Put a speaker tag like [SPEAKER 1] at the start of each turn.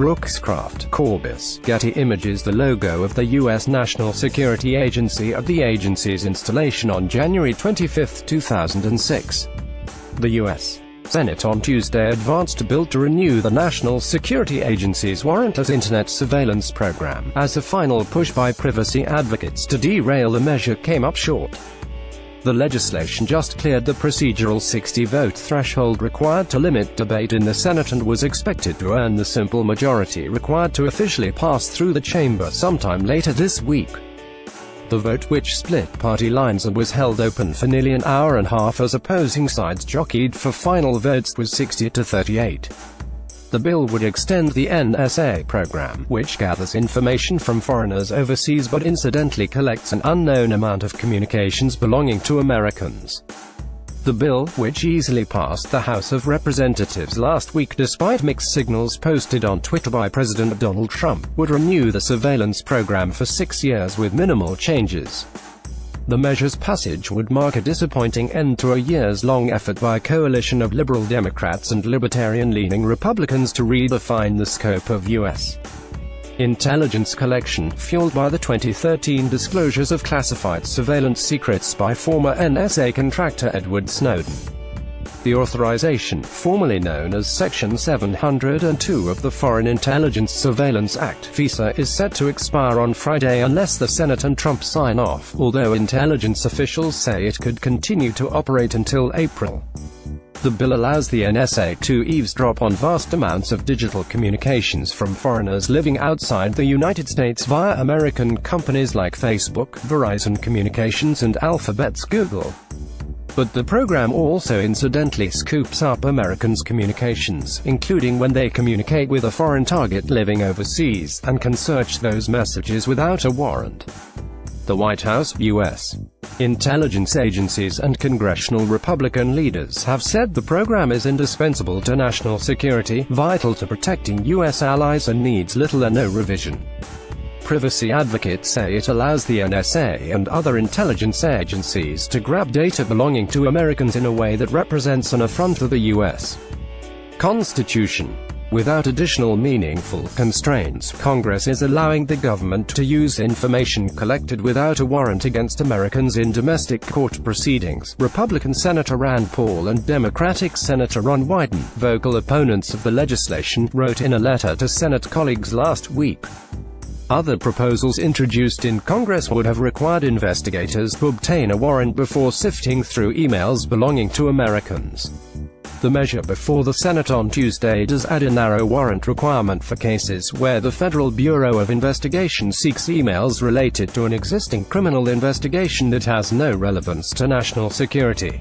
[SPEAKER 1] Brookscraft Corbis. Getty Images. The logo of the U.S. National Security Agency at the agency's installation on January 25, 2006. The U.S. Senate on Tuesday advanced a bill to renew the National Security Agency's warrantless Internet surveillance program, as a final push by privacy advocates to derail the measure came up short. The legislation just cleared the procedural 60-vote threshold required to limit debate in the Senate and was expected to earn the simple majority required to officially pass through the chamber sometime later this week. The vote, which split party lines and was held open for nearly an hour and a half as opposing sides jockeyed for final votes, was 60-38. The bill would extend the NSA program, which gathers information from foreigners overseas but incidentally collects an unknown amount of communications belonging to Americans. The bill, which easily passed the House of Representatives last week despite mixed signals posted on Twitter by President Donald Trump, would renew the surveillance program for 6 years with minimal changes. The measure's passage would mark a disappointing end to a years-long effort by a coalition of liberal Democrats and libertarian-leaning Republicans to redefine the scope of U.S. intelligence collection, fueled by the 2013 disclosures of classified surveillance secrets by former NSA contractor Edward Snowden. The authorization, formerly known as Section 702 of the Foreign Intelligence Surveillance Act (FISA), is set to expire on Friday unless the Senate and Trump sign off, although intelligence officials say it could continue to operate until April. The bill allows the NSA to eavesdrop on vast amounts of digital communications from foreigners living outside the United States via American companies like Facebook, Verizon Communications and Alphabet's Google. But the program also incidentally scoops up Americans' communications, including when they communicate with a foreign target living overseas, and can search those messages without a warrant. The White House, U.S. intelligence agencies and congressional Republican leaders have said the program is indispensable to national security, vital to protecting U.S. allies, and needs little or no revision. Privacy advocates say it allows the NSA and other intelligence agencies to grab data belonging to Americans in a way that represents an affront to the U.S. Constitution. Without additional meaningful constraints, Congress is allowing the government to use information collected without a warrant against Americans in domestic court proceedings, Republican Senator Rand Paul and Democratic Senator Ron Wyden, vocal opponents of the legislation, wrote in a letter to Senate colleagues last week. Other proposals introduced in Congress would have required investigators to obtain a warrant before sifting through emails belonging to Americans. The measure before the Senate on Tuesday does add a narrow warrant requirement for cases where the Federal Bureau of Investigation seeks emails related to an existing criminal investigation that has no relevance to national security.